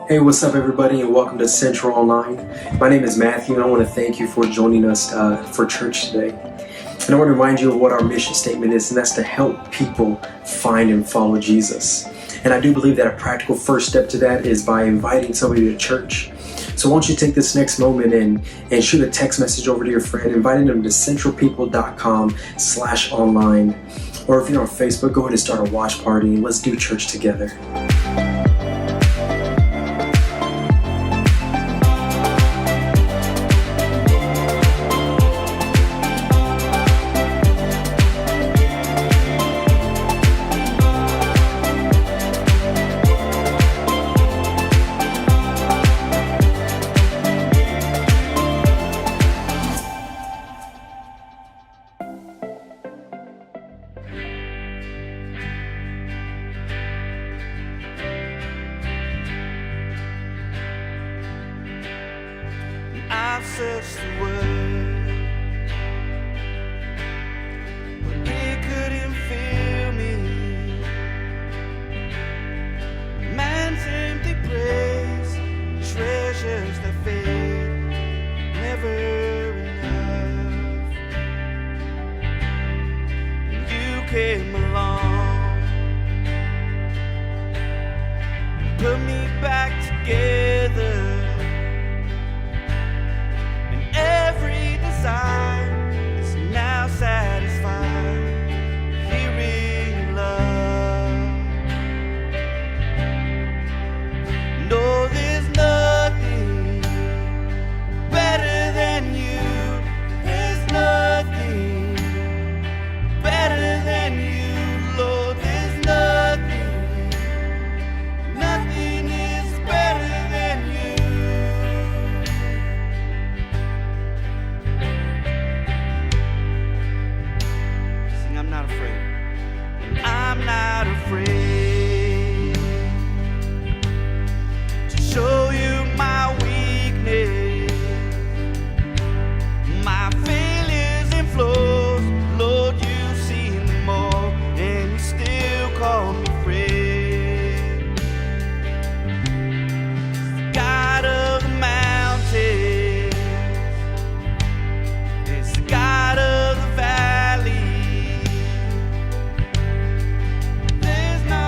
Hey, what's up everybody, and welcome to Centro Online. My name is Matthew and I want to thank you for joining us for church today. And I want to remind you of what our mission statement is, and that's to help people find and follow Jesus. And I do believe that a practical first step to that is by inviting somebody to church. So why don't you take this next moment and shoot a text message over to your friend, inviting them to centralpeople.com/online. Or if you're on Facebook, go ahead and start a watch party and let's do church together. I've searched the world, but it couldn't fill me. Man's empty praise, treasures that fade, never enough. And you came along and put me back together. Is now satisfied, hearing love. No, there's nothing better than you. There's nothing better than you, Lord. There's nothing, nothing is better than you. I'm not afraid. I'm not afraid to show you my weakness, my failures and flaws. Lord, you've seen them all, and you still call me friend. The God of the mountains, it's the God of the valley. There's not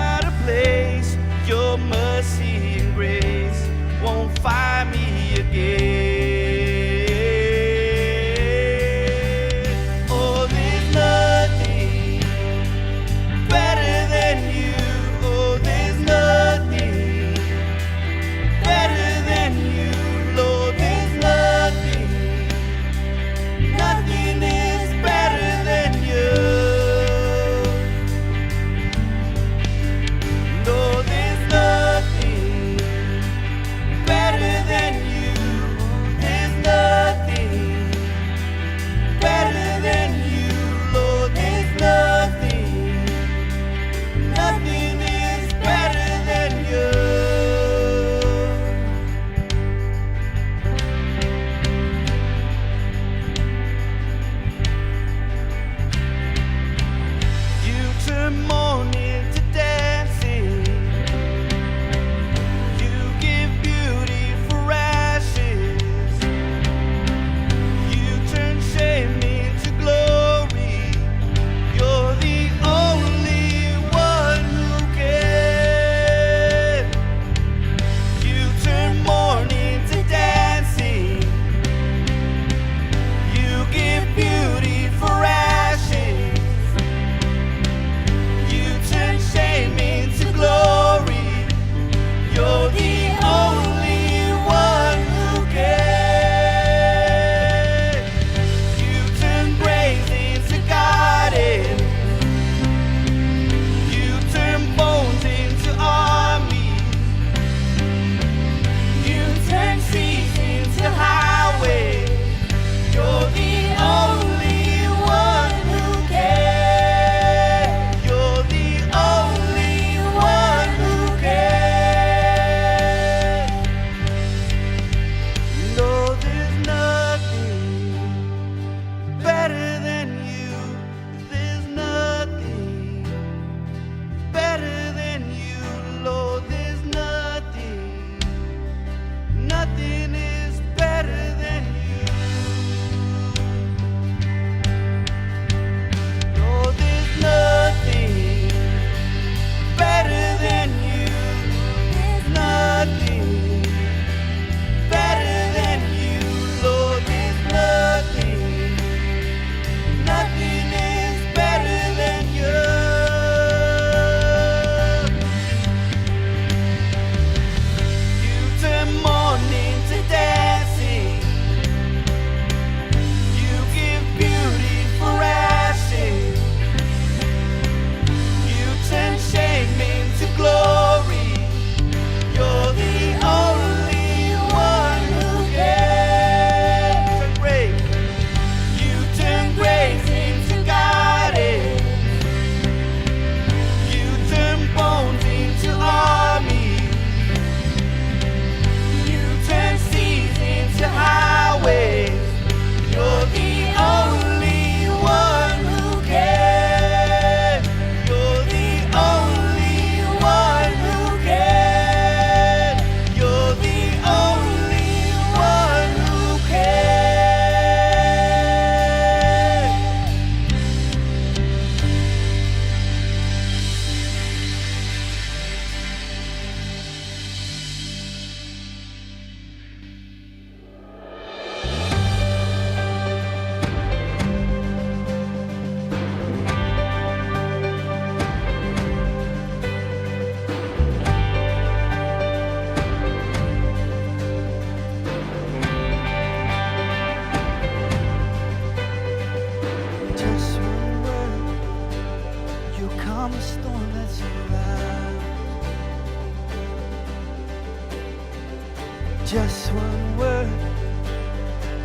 Just one word,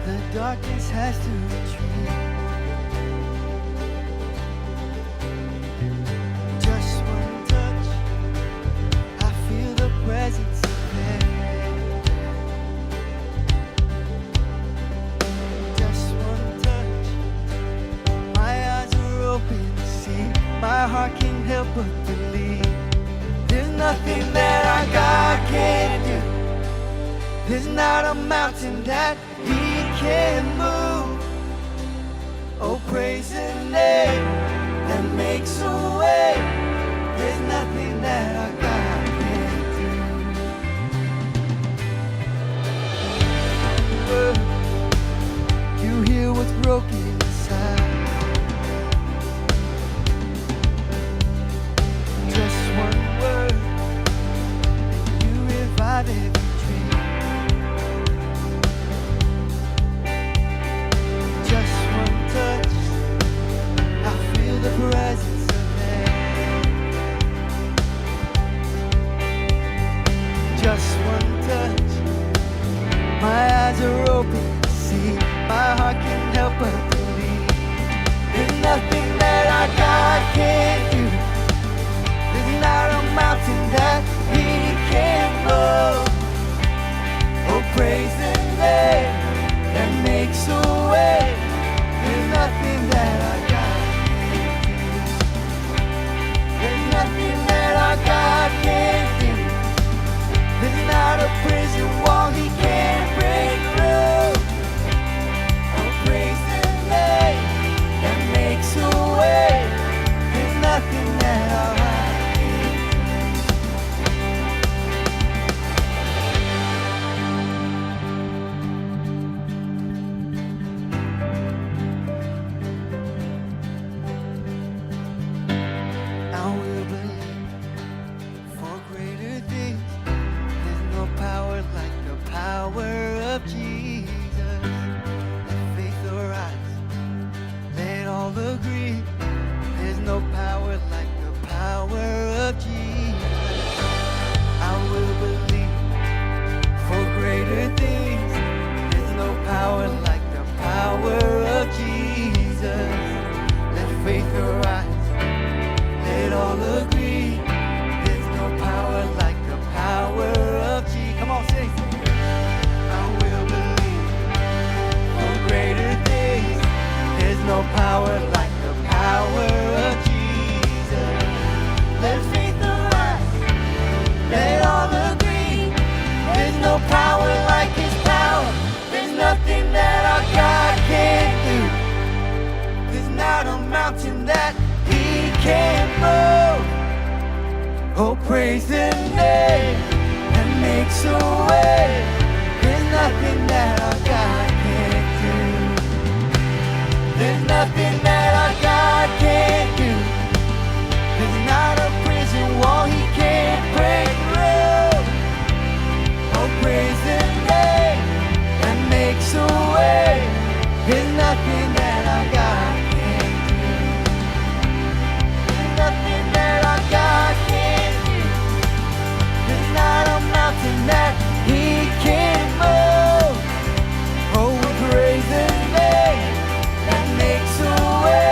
the darkness has to retreat. Just one touch, I feel the presence of heaven. Just one touch, my eyes are open to see. My heart can't help but believe. There's nothing that our God can't do. There's not a mountain that He can't move. Oh, praise the name that makes a way. There's nothing that our God can't do. You hear what's broken inside. Just one word, you revive every dream. Just one touch, I feel the presence of heaven. Just one touch, my eyes are open to see. My heart can't help but believe. There's nothing that our God can't do. There's not a mountain that He can't move. Oh, praise the name that makes a way. There's nothing that our God can't do. There's nothing that our God can't do. There's not a prison wall He can't break through. Oh, praise the name that makes a way. There's nothing that our heart can't I will believe for greater things. There's no power like the power of Jesus. Let faith arise, let all agree. There's no power like the power of Jesus. I will believe for greater things. There's no power like the power of Jesus. Let faith arise, let all agree. There's no power like the power of Jesus. Come on, sing. I will believe for greater things. There's no power like the power of Jesus. Let faith arise, let all agree. There's no power like His power. There's nothing that our God can't do. There's not a mountain that He can't move. Oh, praise the name that makes a way. There's nothing that our God can't do. There's nothing that our God can't do. There's not a prison wall He can't break through. Oh, praise the name that makes a way. There's nothing that our God can't do. There's nothing that our God can't do. There's not a mountain that He can't move. Oh, praise the name that makes a way.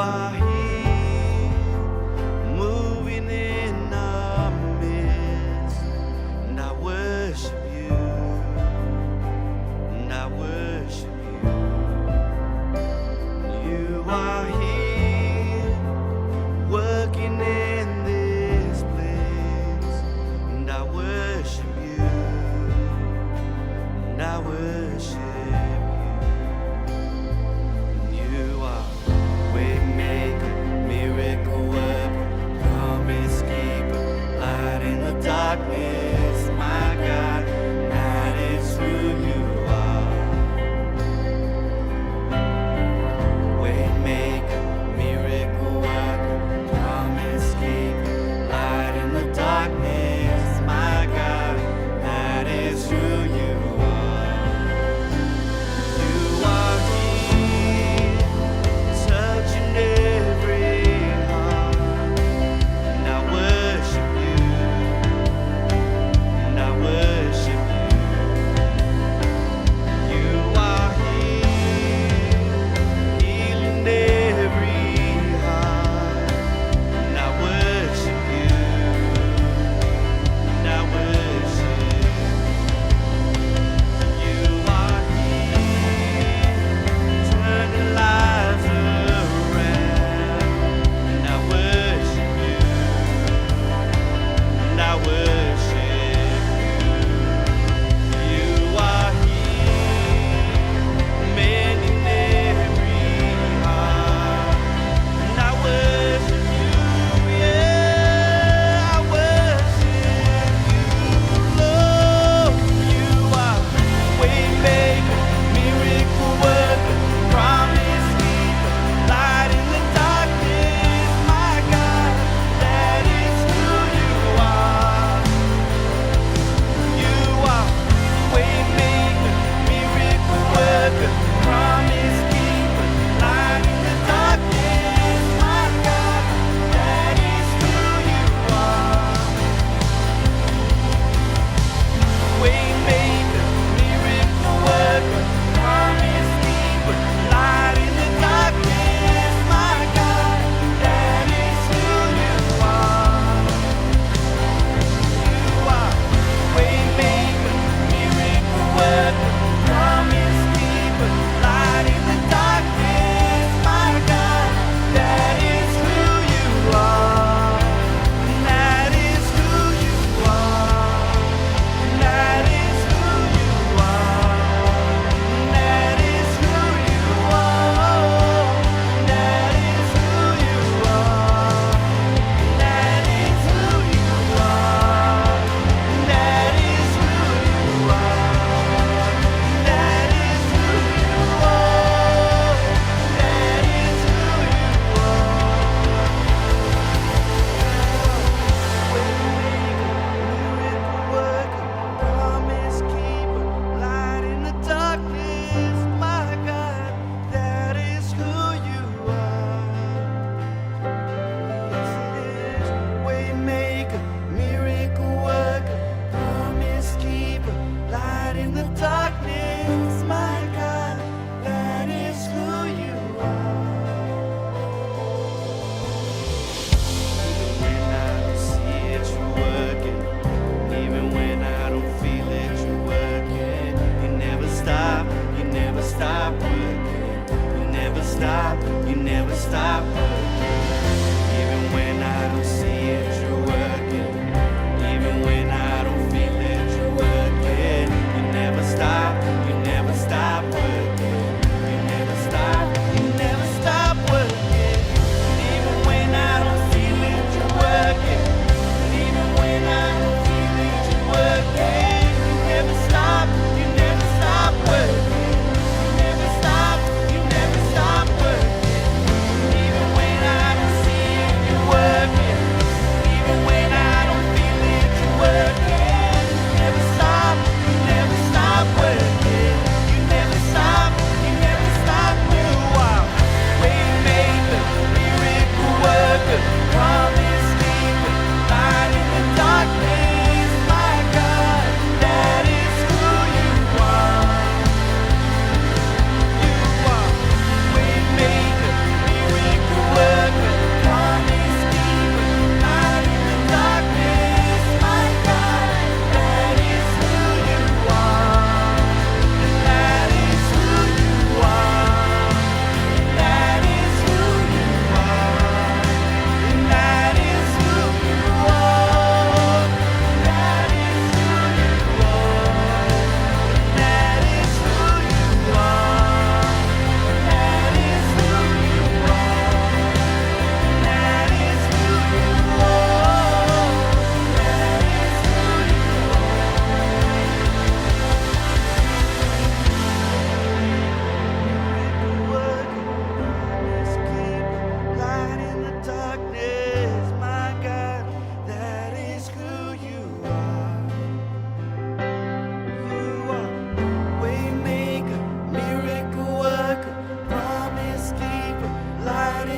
are here, moving in our midst, and I worship you, and I worship you. You are here, working in this place, and I worship you, and I worship you. You are waymaker, miracle worker, promise keeper, light in the darkness, my God, that is who you are. Waymaker, miracle worker, promise keeper, light in the darkness, my God, that is who you are. You are here, touching every heart, and I worship you,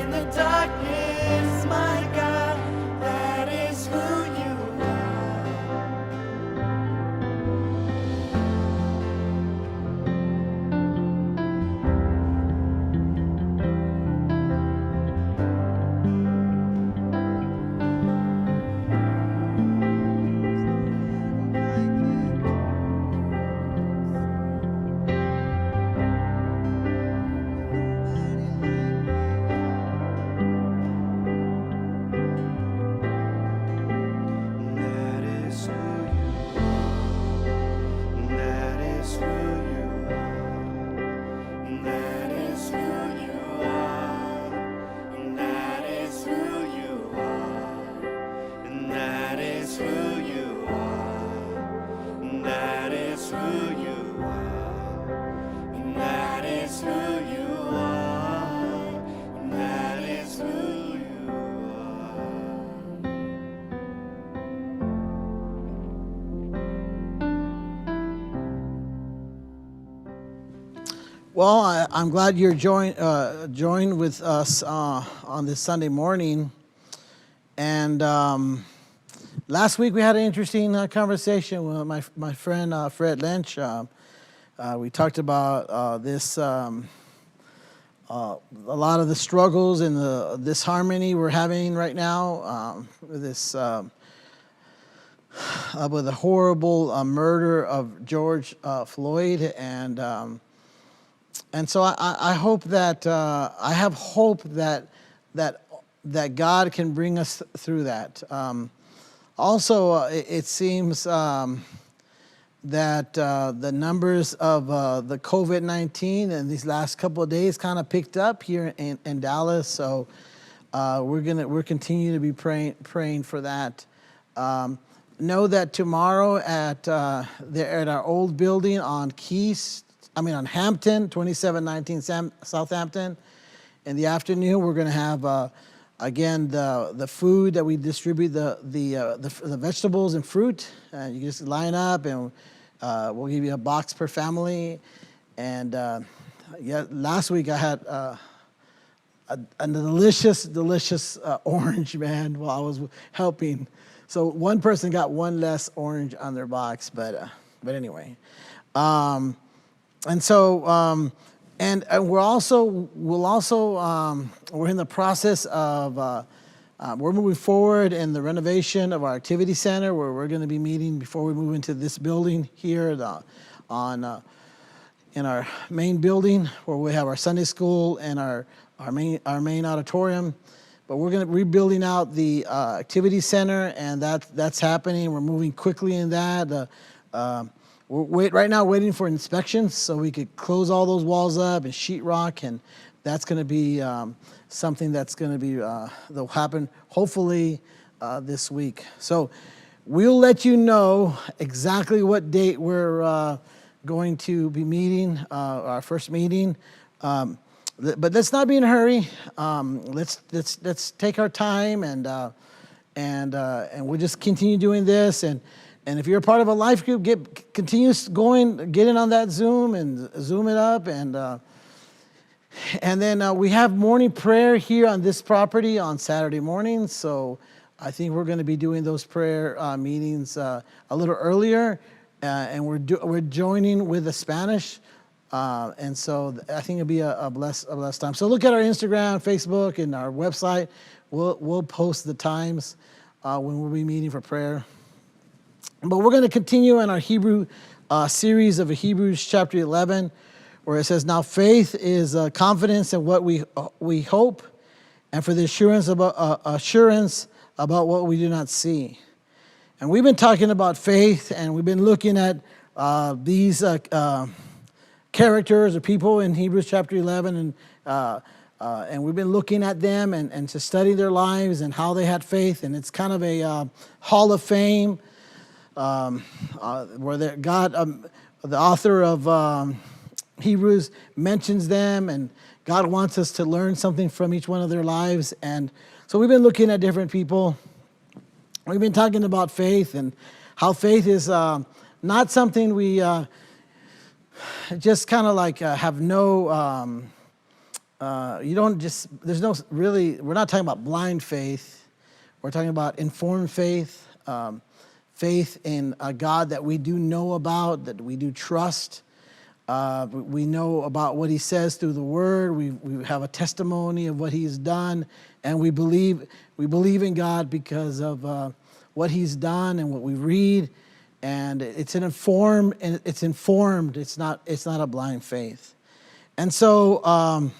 in the darkness, my God, that is who you That is who you are. That is who you are. That is who you are. That is who you are. That is who you are. That is who you are. That is who you are. That is who you are. Well, I'm glad you're joined with us on this Sunday morning. And last week we had an interesting conversation with my friend Fred Lynch. We talked about this, a lot of the struggles and the disharmony we're having right now with this, with the horrible murder of George Floyd, and so I hope that I have hope that God can bring us through that. Also, it seems that the numbers of the COVID-19 in these last couple of days kind of picked up here in Dallas. So we're continuing to be praying for that. Know that tomorrow at our old building on Hampton, 2719 Southampton, in the afternoon, we're going to have again the food that we distribute, the vegetables and fruit. You just line up, and we'll give you a box per family. And last week I had a delicious orange, man, while I was helping. So one person got one less orange on their box, but anyway. And so, and we're in the process of, we're moving forward in the renovation of our activity center, where we're going to be meeting before we move into this building here in our main building, where we have our Sunday school and our main auditorium. But we're going to rebuilding out the activity center, and that's happening. We're moving quickly in that. We're right now waiting for inspections so we could close all those walls up and sheetrock, and that's going to be something that's going to be that'll happen hopefully this week. So we'll let you know exactly what date we're going to be meeting, our first meeting. But let's not be in a hurry. Let's take our time, and we'll just continue doing this. And if you're a part of a life group, continue going, get in on that Zoom and Zoom it up. And then we have morning prayer here on this property on Saturday mornings. So I think we're going to be doing those prayer meetings a little earlier. And we're joining with the Spanish. And so I think it'll be a blessed time. So look at our Instagram, Facebook, and our website. We'll post the times when we'll be meeting for prayer. But we're going to continue in our Hebrew series of Hebrews chapter 11, where it says, "Now faith is confidence in what we hope, and for the assurance about what we do not see." And we've been talking about faith, and we've been looking at these characters or people in Hebrews chapter 11, and we've been looking at them and to study their lives and how they had faith. And it's kind of a hall of fame. Where the author of Hebrews mentions them, and God wants us to learn something from each one of their lives. And so we've been looking at different people. We've been talking about faith and how faith is not something we just kind of like have no You don't just, there's no really, we're not talking about blind faith. We're talking about informed faith, faith in a God that we do know about, that we do trust. We know about what he says through the word. We have a testimony of what he's done, and we believe in God because of what he's done and what we read. And it's informed. It's not a blind faith. And so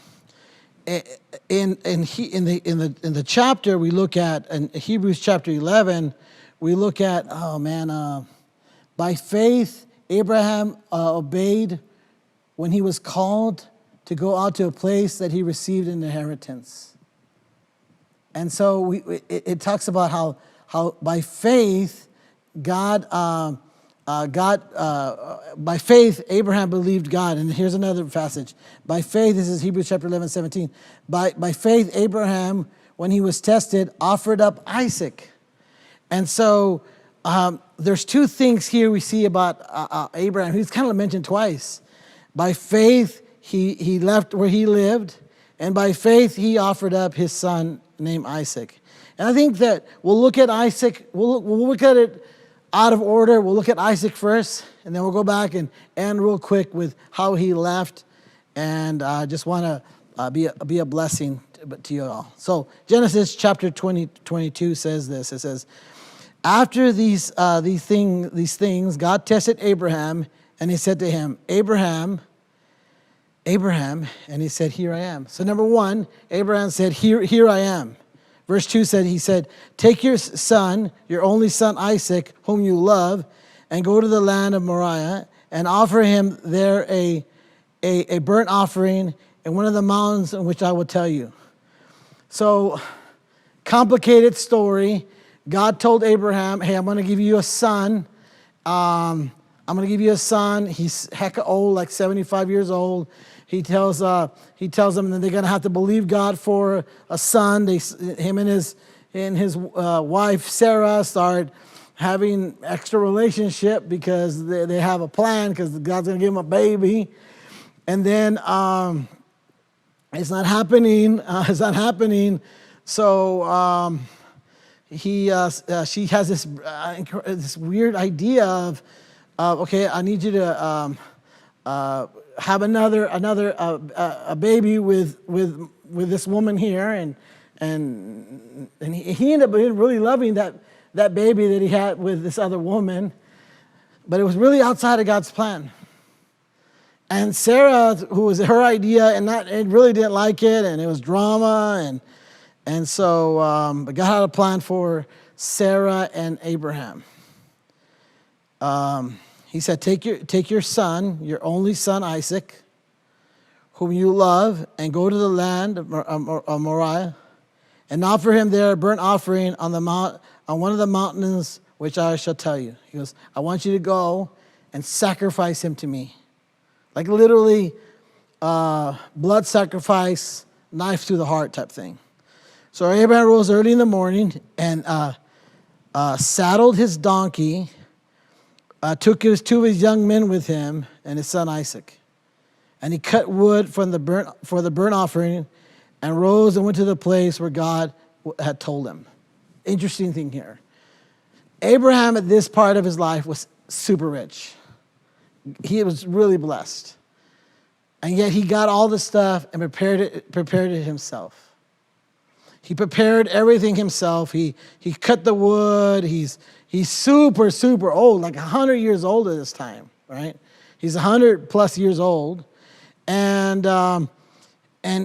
in the chapter we look at, in Hebrews chapter 11, we look at, by faith Abraham obeyed when he was called to go out to a place that he received an inheritance. And so it talks about how by faith by faith Abraham believed God. And here's another passage. By faith, this is Hebrews chapter 11, 17. By faith Abraham, when he was tested, offered up Isaac. And so there's two things here we see about Abraham. He's kind of mentioned twice. By faith, he left where he lived, and by faith, he offered up his son named Isaac. And I think that we'll look at Isaac, we'll look at it out of order. We'll look at Isaac first, and then we'll go back and end real quick with how he left, and I just want to be a blessing to you all. So Genesis chapter 22 says this. It says, after these things, God tested Abraham, and he said to him, Abraham, and he said, here I am. So number one, Abraham said, here I am. Verse 2 said, he said, take your son, your only son Isaac, whom you love, and go to the land of Moriah, and offer him there a burnt offering in one of the mountains in which I will tell you. So, complicated story. God told Abraham, hey, I'm going to give you a son. I'm going to give you a son. He's hecka old, like 75 years old. He tells them that they're going to have to believe God for a son. Him and his wife Sarah start having extra relationship because they have a plan because God's going to give him a baby, and then it's not happening. So she has this weird idea of okay, I need you to have another a baby with this woman here, and he ended up really loving that baby that he had with this other woman, but it was really outside of God's plan. And Sarah, who was her idea, and really didn't like it, and it was drama, and so but God had a plan for Sarah and Abraham. He said, take your son, your only son Isaac, whom you love, and go to the land of Moriah, and offer him there a burnt offering on one of the mountains which I shall tell you. He goes, I want you to go and sacrifice him to me. Like literally blood sacrifice, knife through the heart type thing. So Abraham rose early in the morning and saddled his donkey, took two of his young men with him and his son Isaac. And he cut wood for the burnt offering and rose and went to the place where God had told him. Interesting thing here. Abraham at this part of his life was super rich. He was really blessed. And yet he got all the stuff and prepared it himself. He prepared everything himself. He cut the wood. He's super, super old, like 100 years old at this time, right? He's 100 plus years old. And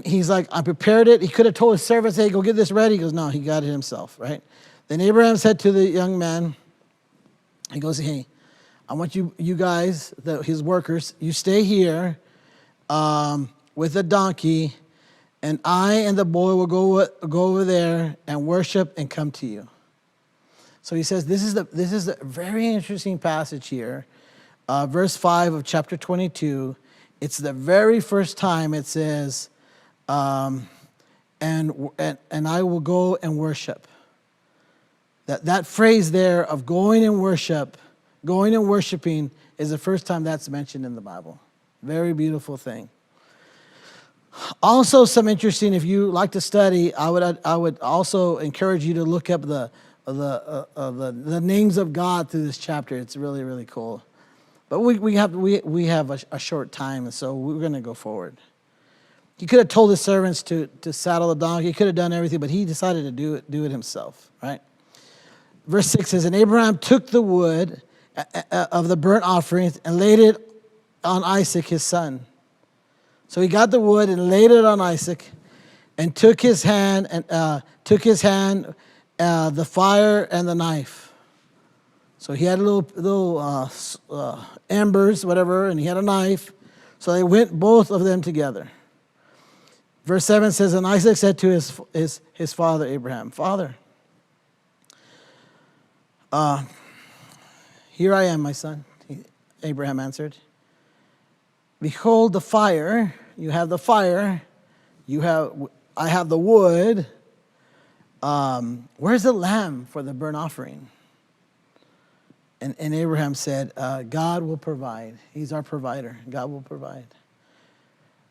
he's like, I prepared it. He could have told his servants, hey, go get this ready. He goes, no, he got it himself, right? Then Abraham said to the young man, he goes, hey, I want you guys, his workers, you stay here with the donkey, and I and the boy will go over there and worship and come to you. So he says, this is a very interesting passage here. Verse 5 of chapter 22, it's the very first time it says, and I will go and worship. That phrase there of going and worshiping is the first time that's mentioned in the Bible. Very beautiful thing. Also, some interesting, if you like to study, I would also encourage you to look up the names of God through this chapter. It's really, really cool. But we have a short time, and so we're going to go forward. He could have told his servants to saddle the donkey. He could have done everything, but he decided to do it himself, right? Verse 6 says, and Abraham took the wood of the burnt offerings and laid it on Isaac, his son. So he got the wood and laid it on Isaac, and took his hand the fire and the knife. So he had little embers, whatever, and he had a knife. So they went both of them together. Verse 7 says, and Isaac said to his father Abraham, Father, here I am, my son. Abraham answered. Behold the fire. You have the fire. I have the wood. Where's the lamb for the burnt offering? And Abraham said, God will provide. He's our provider. God will provide.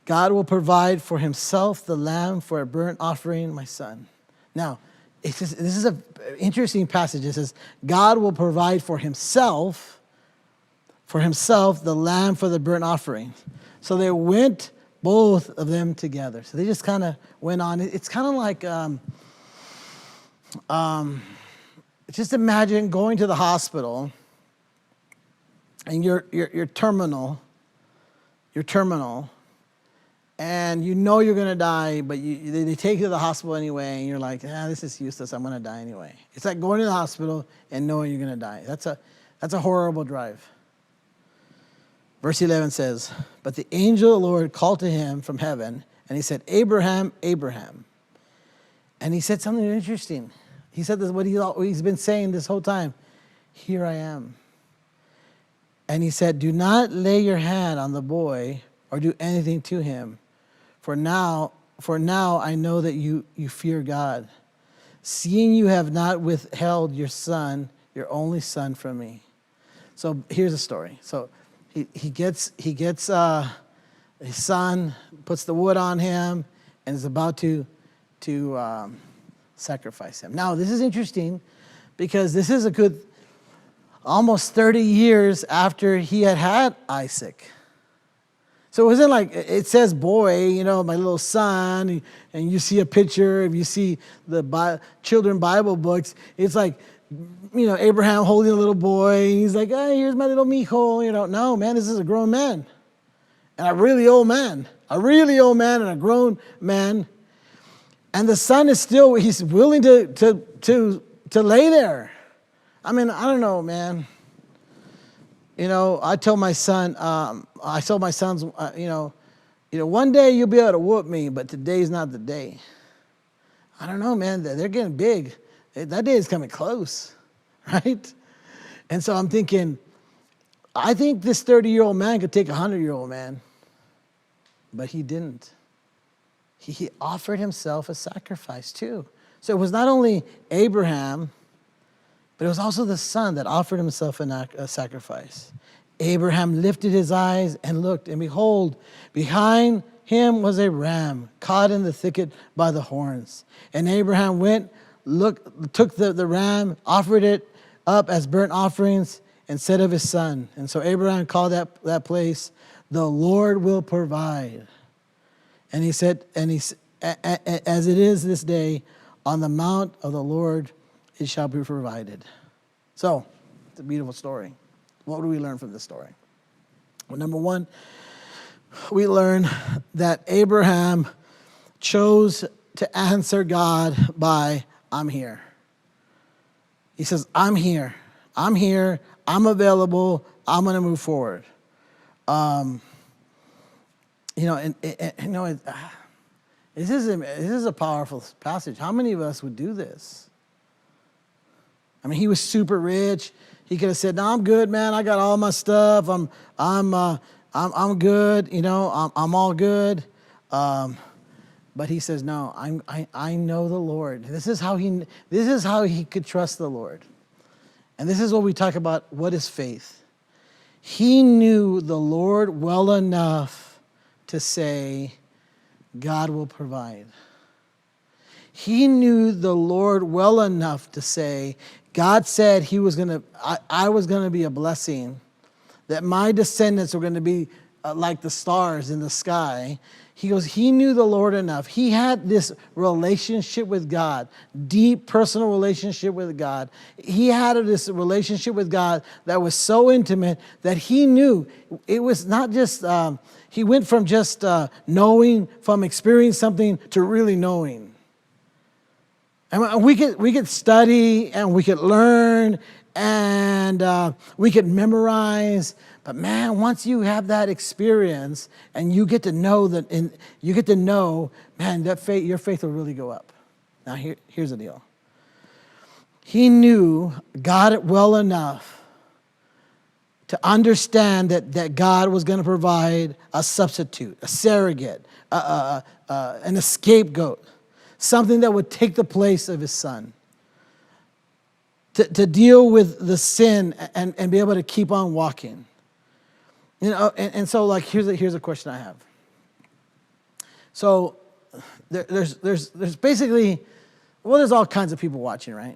God will provide for himself the lamb for a burnt offering, my son. Now, this is an interesting passage. It says, God will provide for himself the lamb for the burnt offering. So they went both of them together. So they just kind of went on. It's kind of like, just imagine going to the hospital and you're terminal, and you know you're going to die, but they take you to the hospital anyway, and you're like, this is useless. I'm going to die anyway. It's like going to the hospital and knowing you're going to die. That's a horrible drive. Verse 11 says, but the angel of the Lord called to him from heaven, and he said, Abraham, Abraham. And he said something interesting. He said this, what he's been saying this whole time. Here I am. And he said, do not lay your hand on the boy or do anything to him. For now I know that you fear God, seeing you have not withheld your son, your only son, from me. So here's the story. So he gets his son, puts the wood on him, and is about to sacrifice him. Now this is interesting because this is a good almost 30 years after he had Isaac. So it wasn't like, it says boy, my little son, and you see a picture, if you see the children Bible books, it's like, Abraham holding a little boy, and he's like, hey, here's my little mijo. No, man, this is a grown man. And a really old man. And a grown man. And the son is still, he's willing to lay there. I mean, I don't know, man. I told my sons, one day you'll be able to whoop me, but today's not the day. I don't know, man. They're getting big. That day is coming close, right? And so I'm thinking, I think this 30-year-old man could take a 100-year-old man, but he didn't. He offered himself a sacrifice too. So it was not only Abraham, but it was also the son that offered himself a sacrifice. Abraham lifted his eyes and looked, and behold, behind him was a ram caught in the thicket by the horns. And Abraham took the ram, offered it up as burnt offerings, and said of his son. And so Abraham called that place, the Lord will provide. And he said, as it is this day, on the mount of the Lord it shall be provided. So, it's a beautiful story. What do we learn from this story? Well, number one, we learn that Abraham chose to answer God by, I'm here. He says, I'm here. I'm available. I'm going to move forward. This is a powerful passage. How many of us would do this? I mean, he was super rich. He could have said, "No, I'm good, man. I got all my stuff. I'm good. I'm all good." But he says, "No, I know the Lord." This is how he could trust the Lord. And this is what we talk about. What is faith? He knew the Lord well enough to say, God will provide. He knew the Lord well enough to say, God said I was going to be a blessing, that my descendants were going to be like the stars in the sky. He goes, he knew the Lord enough. He had this relationship with God, deep personal relationship with God. He had this relationship with God that was so intimate that he knew it was not just, he went from just knowing, from experiencing something to really knowing. And we could study and we could learn and we could memorize. But man, once you have that experience and you get to know that, man, your faith will really go up. Now here's the deal. He knew God well enough to understand that God was going to provide a substitute, a surrogate, an scapegoat, something that would take the place of his son, to deal with the sin and be able to keep on walking. You know, and so like here's a question I have. So there's basically, well, there's all kinds of people watching, right?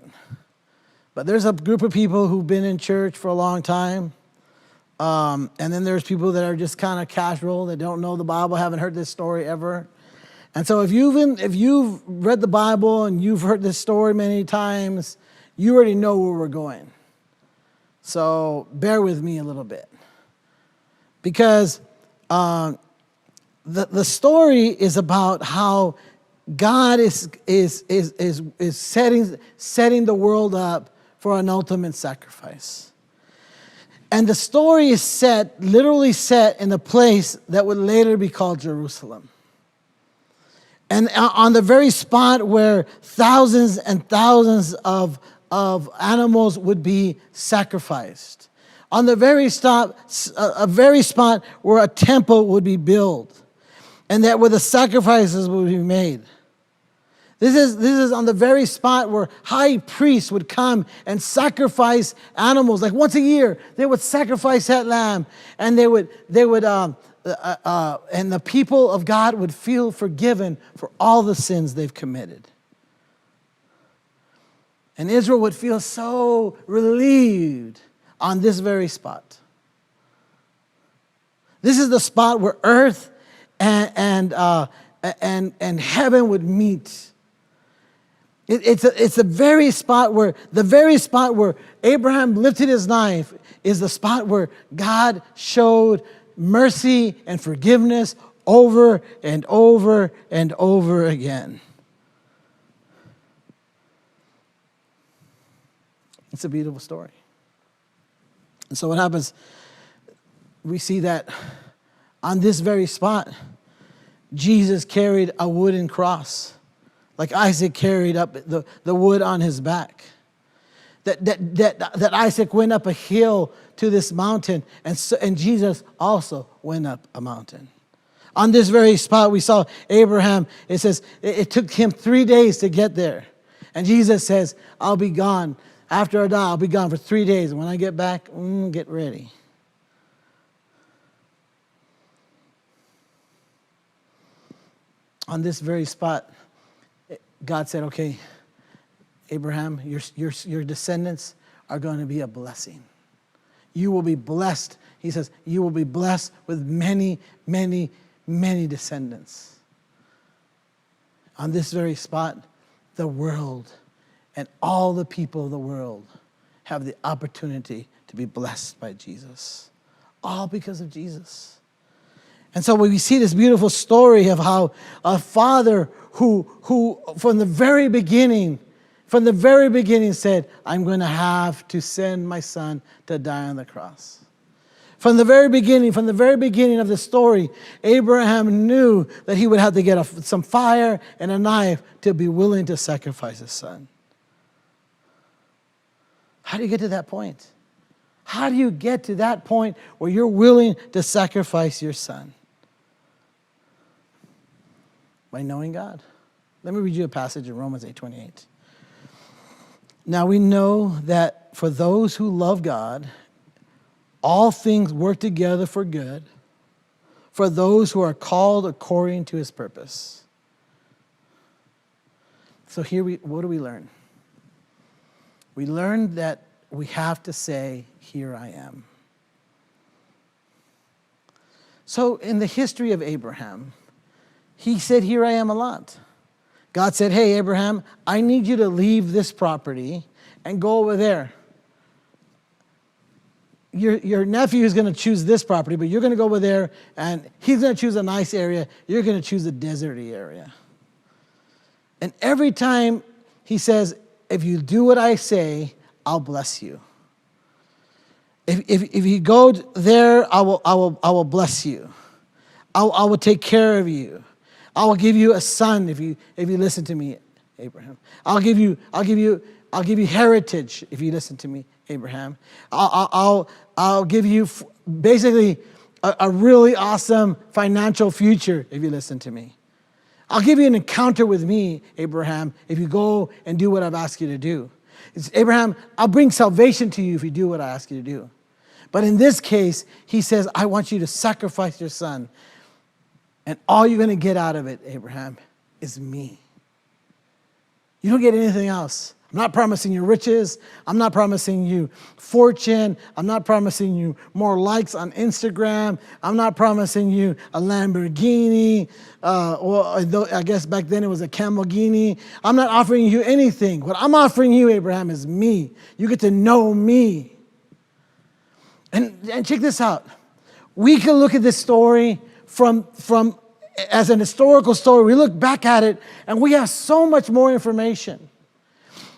But there's a group of people who've been in church for a long time. And then there's people that are just kind of casual, that don't know the Bible, haven't heard this story ever. And so if you've read the Bible and you've heard this story many times, you already know where we're going. So bear with me a little bit. Because the story is about how God is setting the world up for an ultimate sacrifice. And the story is literally set in a place that would later be called Jerusalem. And on the very spot where thousands and thousands of animals would be sacrificed. On the very spot where a temple would be built. And that where the sacrifices would be made. This is on the very spot where high priests would come and sacrifice animals. Like once a year, they would sacrifice that lamb, and and the people of God would feel forgiven for all the sins they've committed. And Israel would feel so relieved on this very spot. This is the spot where earth and heaven would meet. It's the very spot where Abraham lifted his knife is the spot where God showed mercy and forgiveness over and over and over again. It's a beautiful story. And so what happens, we see that on this very spot, Jesus carried a wooden cross, like Isaac carried up the wood on his back. That Isaac went up a hill to this mountain, and Jesus also went up a mountain. On this very spot, we saw Abraham. It says it took him 3 days to get there. And Jesus says, I'll be gone. After I die, I'll be gone for 3 days. And when I get back, get ready. On this very spot, God said, okay, Abraham, your descendants are going to be a blessing. You will be blessed. He says, you will be blessed with many, many, many descendants. On this very spot, the world and all the people of the world have the opportunity to be blessed by Jesus. All because of Jesus. And so we see this beautiful story of how a father who from the very beginning said, I'm going to have to send my son to die on the cross. From the very beginning of the story, Abraham knew that he would have to get some fire and a knife to be willing to sacrifice his son. How do you get to that point? How do you get to that point where you're willing to sacrifice your son? By knowing God. Let me read you a passage in Romans 8:28. Now we know that for those who love God, all things work together for good, for those who are called according to his purpose. So what do we learn? We learn that we have to say, here I am. So in the history of Abraham, he said, here I am a lot. God said, hey, Abraham, I need you to leave this property and go over there. Your nephew is going to choose this property, but you're going to go over there, and he's going to choose a nice area. You're going to choose a deserty area. And every time he says, if you do what I say, I'll bless you. If you go there, I will bless you. I will take care of you. I will give you a son if you listen to me, Abraham. I'll give you heritage if you listen to me, Abraham. I'll give you basically a really awesome financial future if you listen to me. I'll give you an encounter with me, Abraham, if you go and do what I've asked you to do. Abraham, I'll bring salvation to you if you do what I ask you to do. But in this case, he says, I want you to sacrifice your son. And all you're going to get out of it, Abraham, is me. You don't get anything else. I'm not promising you riches. I'm not promising you fortune. I'm not promising you more likes on Instagram. I'm not promising you a Lamborghini. I guess back then it was a Camelghini. I'm not offering you anything. What I'm offering you, Abraham, is me. You get to know me. And check this out. We can look at this story from as an historical story. We look back at it, and we have so much more information.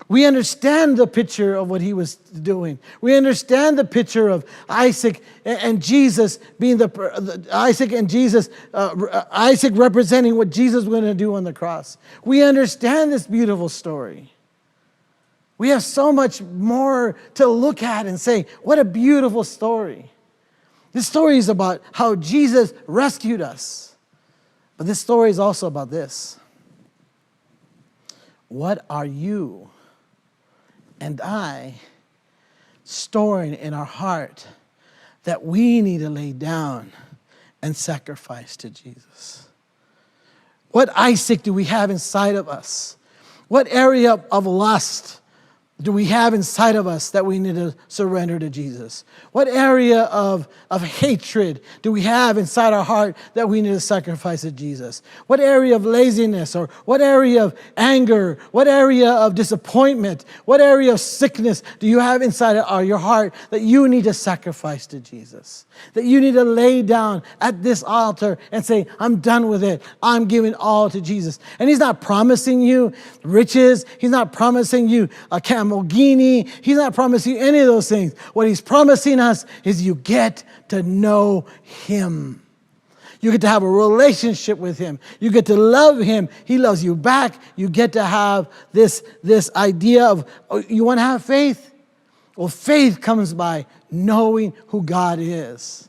We understand the picture of what he was doing. We understand the picture of Isaac and Jesus being Isaac representing what Jesus was going to do on the cross. We understand this beautiful story. We have so much more to look at and say, what a beautiful story. This story is about how Jesus rescued us. But this story is also about this. What are you and I storing in our heart that we need to lay down and sacrifice to Jesus? What Isaac do we have inside of us? What area of lust do we have inside of us that we need to surrender to Jesus? What area of hatred do we have inside our heart that we need to sacrifice to Jesus? What area of laziness, or what area of anger, what area of disappointment, what area of sickness do you have inside of your heart that you need to sacrifice to Jesus? That you need to lay down at this altar and say, I'm done with it. I'm giving all to Jesus. And he's not promising you riches. He's not promising you a Lamborghini. He's not promising you any of those things. What he's promising us is you get to know him. You get to have a relationship with him. You get to love him. He loves you back. You get to have this idea of, you want to have faith? Well, faith comes by knowing who God is.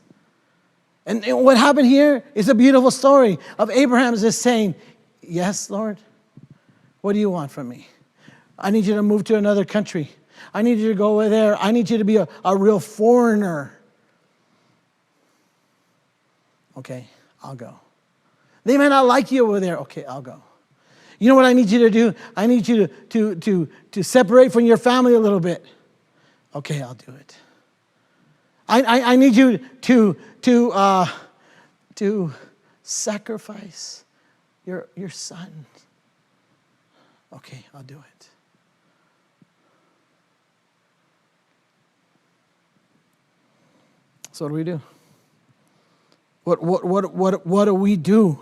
And what happened here is a beautiful story of Abraham just saying, yes, Lord, what do you want from me? I need you to move to another country. I need you to go over there. I need you to be a real foreigner. Okay, I'll go. They may not like you over there. Okay, I'll go. You know what I need you to do? I need you to separate from your family a little bit. Okay, I'll do it. I need you to sacrifice your son. Okay, I'll do it. So what do we do? What do we do?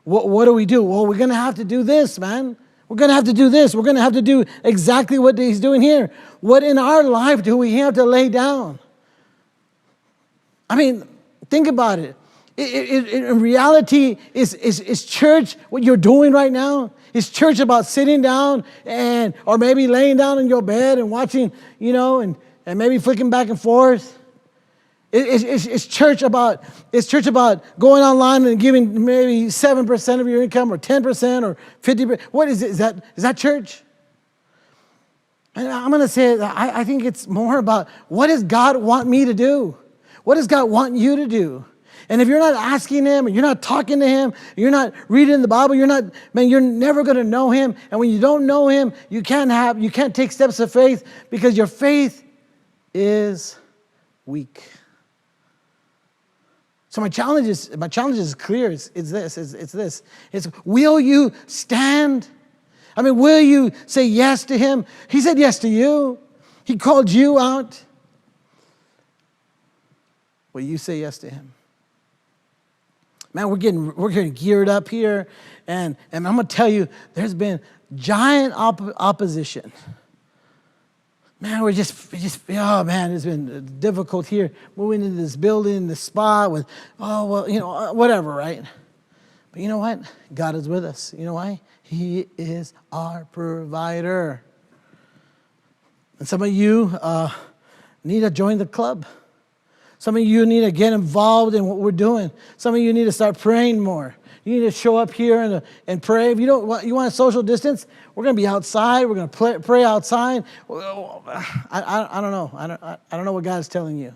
What do we do? Well, we're going to have to do this, man. We're going to have to do this. We're going to have to do exactly what he's doing here. What in our life do we have to lay down? I mean, think about it. In reality, is church what you're doing right now? Is church about sitting down or maybe laying down in your bed and watching, and maybe flicking back and forth? Is church about going online and giving maybe 7% of your income, or 10%, or 50%? What is it? Is that church? And I'm going to say that I think it's more about, what does God want me to do? What does God want you to do? And if you're not asking him, and you're not talking to him, you're not reading the Bible, you're never going to know him. And when you don't know him, you can't take steps of faith because your faith is weak. So my challenge is clear. It's this. It's will you stand? I mean, will you say yes to him? He said yes to you. He called you out. Will you say yes to him? Man, we're getting geared up here, and I'm going to tell you, there's been giant opposition. Man, oh man, it's been difficult here moving into this building, this spot with, whatever, right? But you know what? God is with us. You know why? He is our provider. And some of you need to join the club. Some of you need to get involved in what we're doing. Some of you need to start praying more. You need to show up here and pray. If you want a social distance, we're going to be outside. We're going to pray outside. I don't know. I don't know what God's telling you.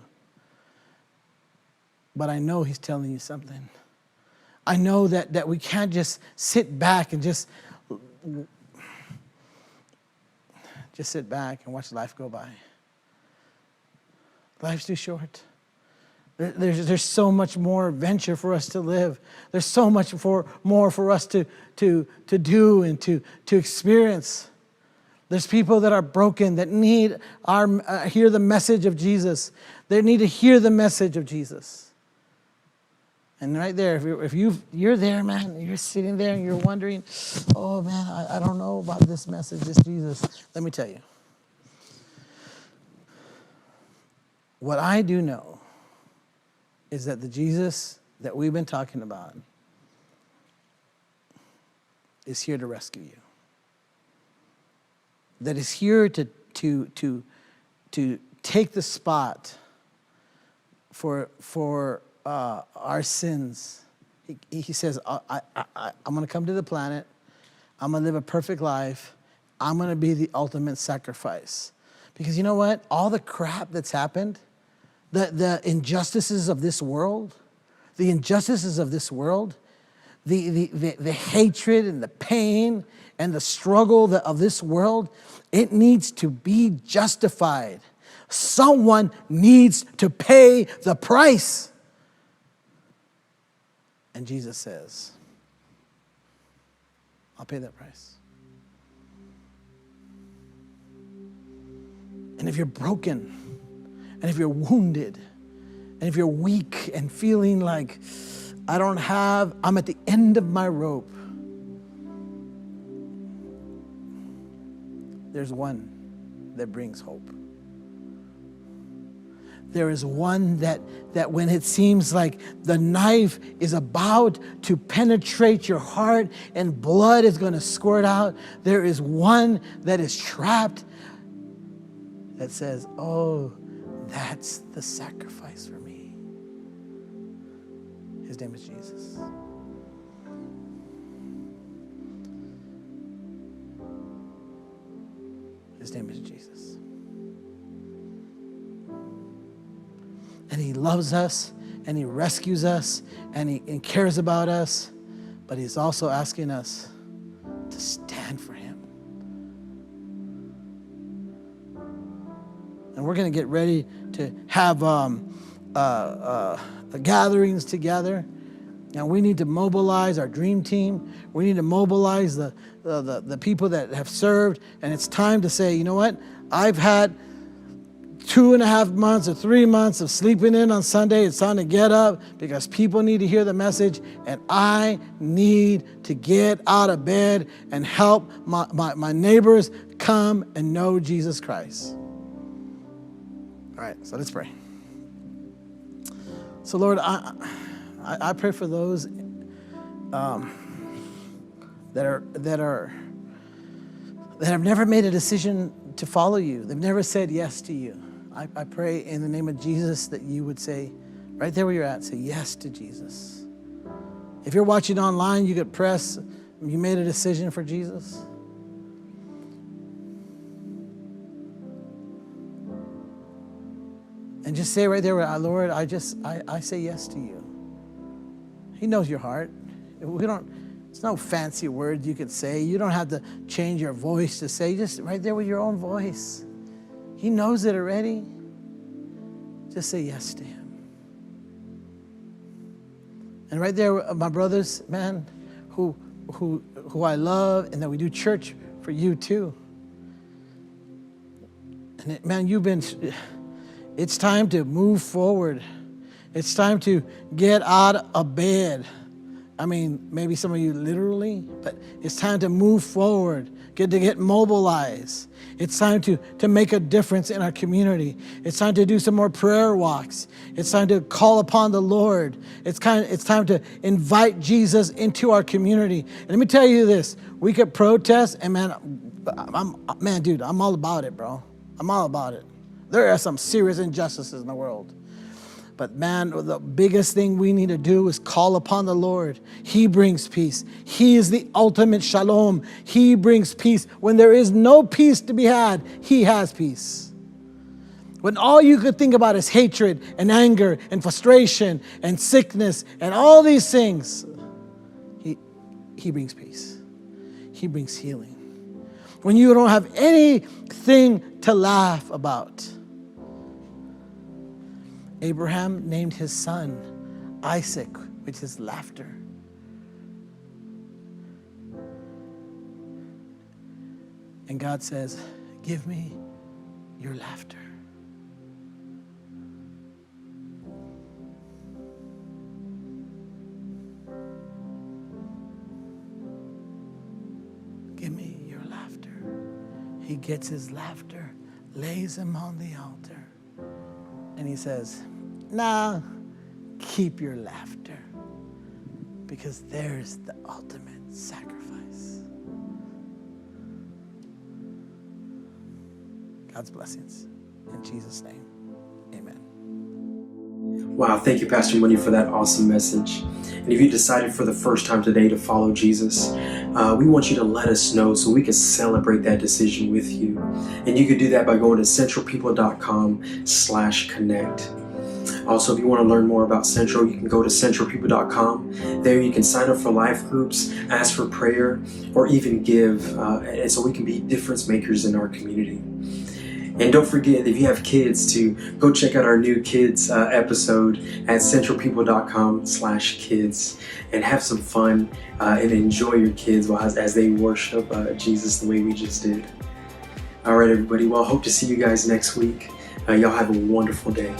But I know he's telling you something. I know that we can't just sit back and just sit back and watch life go by. Life's too short. There's so much more adventure for us to live. There's so much more for us to do and to experience. There's people that are broken that need hear the message of Jesus. They need to hear the message of Jesus. And right there, if you're there, man, you're sitting there and you're wondering, oh man, I don't know about this message, this Jesus. Let me tell you. What I do know is that the Jesus that we've been talking about is here to rescue you. That is here to take the spot for our sins. He says, I'm going to come to the planet. I'm going to live a perfect life. I'm going to be the ultimate sacrifice. Because you know what? All the crap that's happened, the injustices of this world, the hatred and the pain and the struggle of this world, it needs to be justified. Someone needs to pay the price. And Jesus says, I'll pay that price. And if you're broken, and if you're wounded, and if you're weak and feeling like I'm at the end of my rope, there's one that brings hope. There is one that when it seems like the knife is about to penetrate your heart and blood is going to squirt out, there is one that is trapped that says, oh, that's the sacrifice for me. His name is Jesus. His name is Jesus. And he loves us, and he rescues us, and he cares about us, but he's also asking us to stand for him. And we're going to get ready to have gatherings together. And we need to mobilize our dream team. We need to mobilize the people that have served. And it's time to say, you know what? I've had 2.5 months or 3 months of sleeping in on Sunday. It's time to get up because people need to hear the message. And I need to get out of bed and help my neighbors come and know Jesus Christ. All right, so let's pray. So Lord, I pray for those that have never made a decision to follow you. They've never said yes to you. I pray in the name of Jesus that you would say, right there where you're at, say yes to Jesus. If you're watching online, you could press, you made a decision for Jesus. And just say right there, Lord, I say yes to you. He knows your heart. It's no fancy words you could say. You don't have to change your voice to say, just right there with your own voice. He knows it already. Just say yes to him. And right there, my brothers, man, who I love, and that we do church for you too. And man, it's time to move forward. It's time to get out of bed. I mean, maybe some of you literally, but it's time to move forward, get mobilized. It's time to make a difference in our community. It's time to do some more prayer walks. It's time to call upon the Lord. It's time to invite Jesus into our community. And let me tell you this, we could protest, and dude, I'm all about it, bro. I'm all about it. There are some serious injustices in the world. But man, the biggest thing we need to do is call upon the Lord. He brings peace. He is the ultimate shalom. He brings peace. When there is no peace to be had, he has peace. When all you could think about is hatred and anger and frustration and sickness and all these things, he brings peace. He brings healing. When you don't have anything to laugh about, Abraham named his son Isaac, which is laughter. And God says, give me your laughter. Give me your laughter. He gets his laughter, lays him on the altar. And he says, nah, keep your laughter, because there's the ultimate sacrifice. God's blessings. In Jesus' name, amen. Wow, thank you, Pastor Money, for that awesome message. And if you decided for the first time today to follow Jesus, we want you to let us know so we can celebrate that decision with you. And you can do that by going to centralpeople.com/connect. Also, if you want to learn more about Centro, you can go to centralpeople.com. There you can sign up for life groups, ask for prayer, or even give, and so we can be difference makers in our community. And don't forget, if you have kids, to go check out our new kids episode at centralpeople.com/kids and have some fun and enjoy your kids as they worship Jesus the way we just did. All right, everybody. Well, I hope to see you guys next week. Y'all have a wonderful day.